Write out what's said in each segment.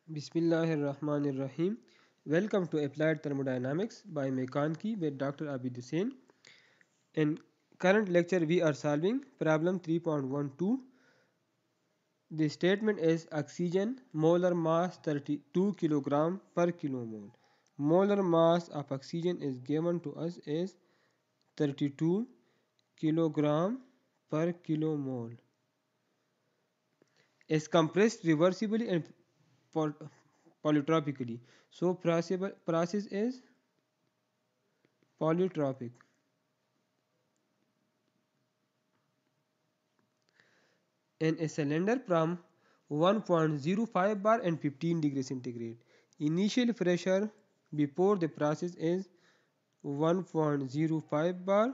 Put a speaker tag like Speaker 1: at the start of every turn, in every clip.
Speaker 1: Bismillahirrahmanirrahim. Welcome to Applied Thermodynamics by Mekanki with Dr. Abid Hussain. In current lecture, we are solving problem 3.12. The statement is oxygen molar mass 32 kilogram per kilomole. Molar mass of oxygen is given to us as 32 kilogram per kilomole. Is compressed reversibly and polytropically. So process is polytropic. In a cylinder from 1.05 bar and 15 degrees centigrade. Initial pressure before the process is 1.05 bar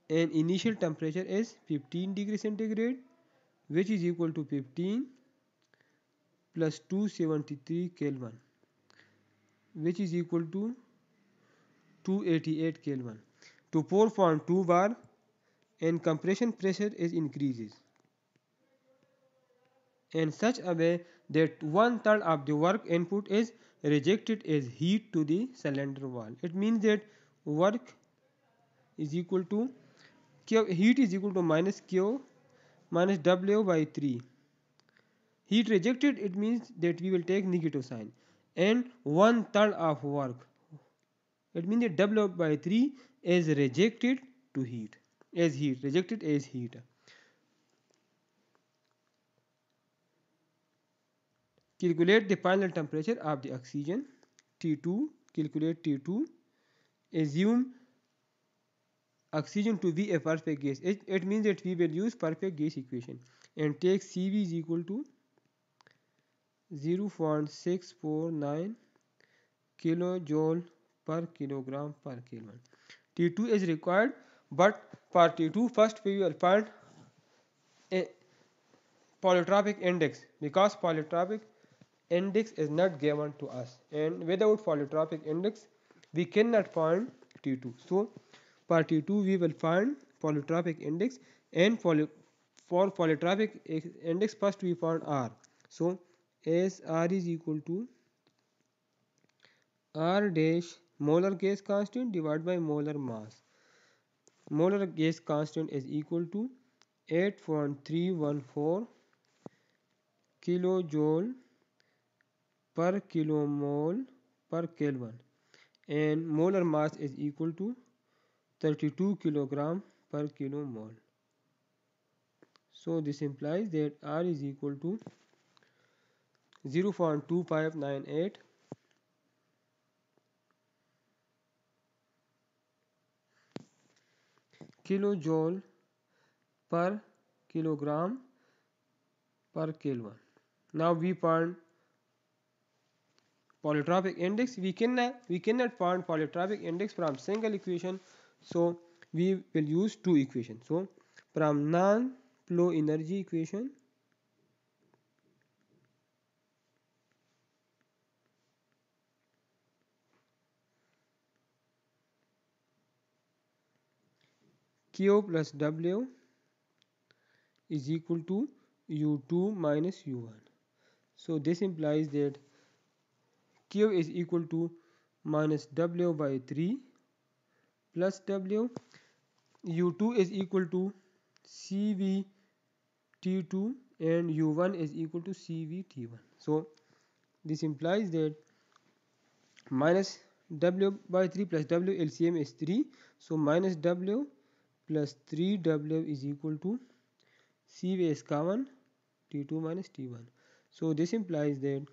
Speaker 1: and initial temperature is 15 degrees centigrade, which is equal to 15 plus 273 Kelvin, which is equal to 288 Kelvin. To 4.2 bar and compression pressure is increases in such a way that one third of the work input is rejected as heat to the cylinder wall. It means that work is equal to Q, heat is equal to minus Q minus W by 3. Heat rejected, it means that we will take negative sign, and one third of work, it means that W by 3 is rejected to heat, as heat, rejected as heat. Calculate the final temperature of the oxygen T2. Calculate T2. Assume oxygen to be a perfect gas. It means that we will use perfect gas equation and take Cv is equal to 0.649 kilojoule per kilogram per Kelvin. T2 is required, but for T2 first we will find a polytropic index, because polytropic index is not given to us, and without polytropic index we cannot find T2. So for T2 we will find polytropic index, and for polytropic index first we found R. So as R is equal to R dash molar gas constant divided by molar mass. Molar gas constant is equal to 8.314 kilojoule per kilomole per Kelvin, and molar mass is equal to 32 kilogram per kilomole. So this implies that R is equal to 0.2598 kilojoule per kilogram per Kelvin. Now we find polytropic index. We cannot find polytropic index from single equation, so we will use two equations. So from non-flow energy equation, Q plus W is equal to U2 minus U1. So this implies that Q is equal to minus W by 3 plus W. U2 is equal to CV T2 and U1 is equal to CV T1. So this implies that minus W by 3 plus W LCM is 3. So minus W plus 3W is equal to CV is common, T2 minus T1. So this implies that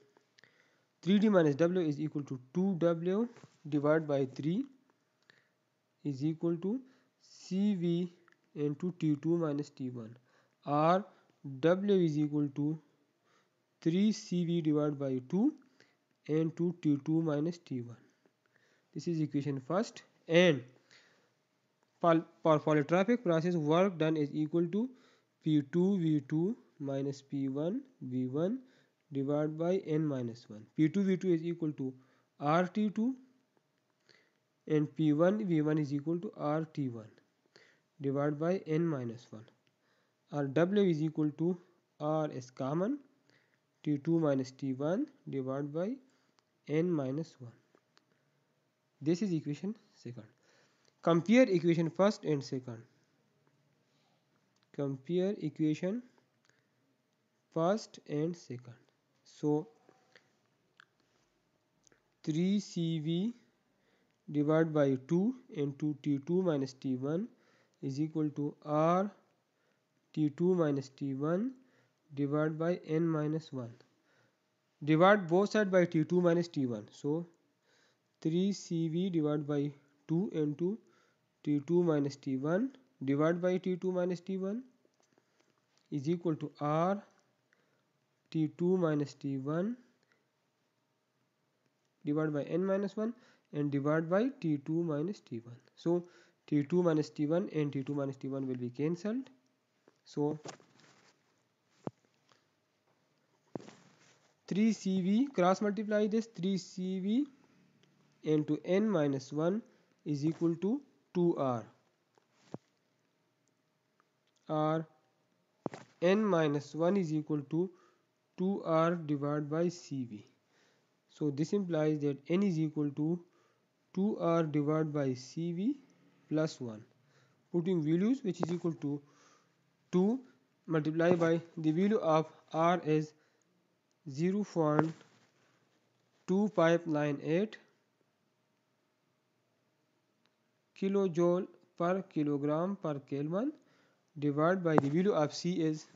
Speaker 1: 3D minus W is equal to 2W divided by 3 is equal to CV into T2 minus T1, or W is equal to 3CV divided by 2 into T2 minus T1. This is equation first, and for polytropic process work done is equal to P2 V2 minus P1 V1 divided by n minus 1. P2 V2 is equal to RT2 and P1 V1 is equal to RT1 divided by n minus 1. Or W is equal to R is common, T2 minus T1 divided by n minus 1. This is equation second. Compare equation first and second. Compare equation first and second. So 3CV divided by 2 into T2 minus T1 is equal to R T2 minus T1 divided by n minus 1. Divide both sides by T2 minus T1. So 3CV divided by 2 into T2 minus T1 divided by T2 minus T1 is equal to R T2 minus T1 divided by n minus 1 and divided by T2 minus T1. So T2 minus T1 and T2 minus T1 will be cancelled. So 3CV, cross multiply this, 3CV into n minus 1 is equal to 2R. R n minus 1 is equal to 2R divided by CV. So this implies that n is equal to 2R divided by CV plus 1. Putting values which is equal to 2 multiplied by the value of R is 0.2598 kilojoule per kilogram per Kelvin divided by the value of C is,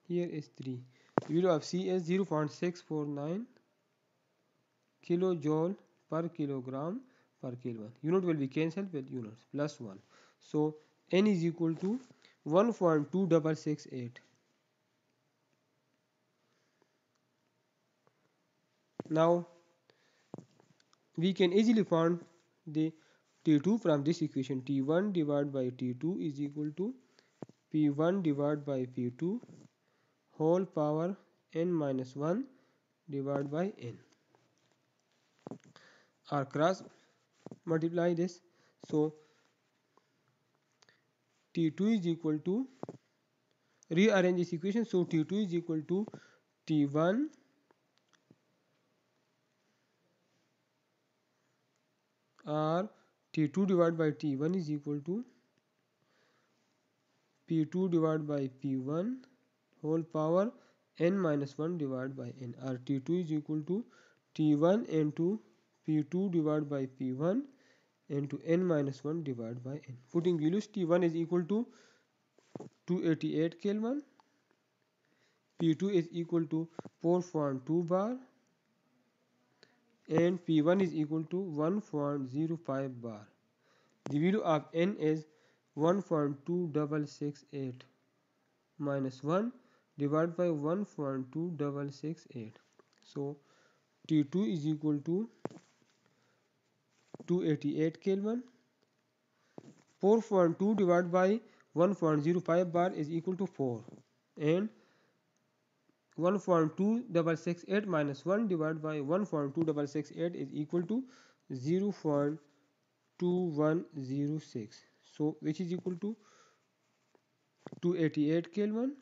Speaker 1: here is 3, the value of C is 0.649 kilojoule per kilogram per Kelvin. Unit will be cancelled with units plus 1. So n is equal to 1.2668. Now we can easily find the T2 from this equation. T1 divided by T2 is equal to P1 divided by P2 whole power n minus 1 divided by n. Or cross multiply this. So T2 is equal to, rearrange this equation. So T2 is equal to T1 or T2 divided by T1 is equal to P2 divided by P1 whole power n minus 1 divided by n, or T2 is equal to T1 into P2 divided by P1 into n minus 1 divided by n. Putting values, T1 is equal to 288 Kelvin, P2 is equal to 4.2 bar and P1 is equal to 1.05 bar. The value of n is 1.2668 minus 1 divided by 1.2668. So T2 is equal to 288 Kelvin. 4.2 divided by 1.05 bar is equal to 4, and 1.2668 minus 1 divided by 1.2668 is equal to 0.2106. So which is equal to 288 Kelvin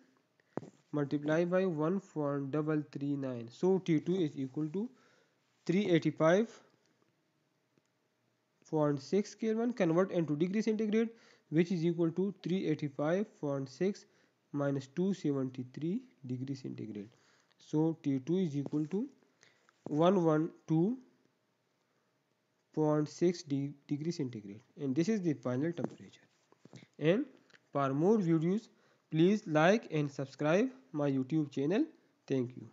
Speaker 1: multiplied by 1.339. So T2 is equal to 385.6 Kelvin. Convert into degree centigrade, which is equal to 385.6 minus 273 degree centigrade. So T2 is equal to 112.6 degree centigrade, and this is the final temperature. And for more videos, please like and subscribe my YouTube channel. Thank you.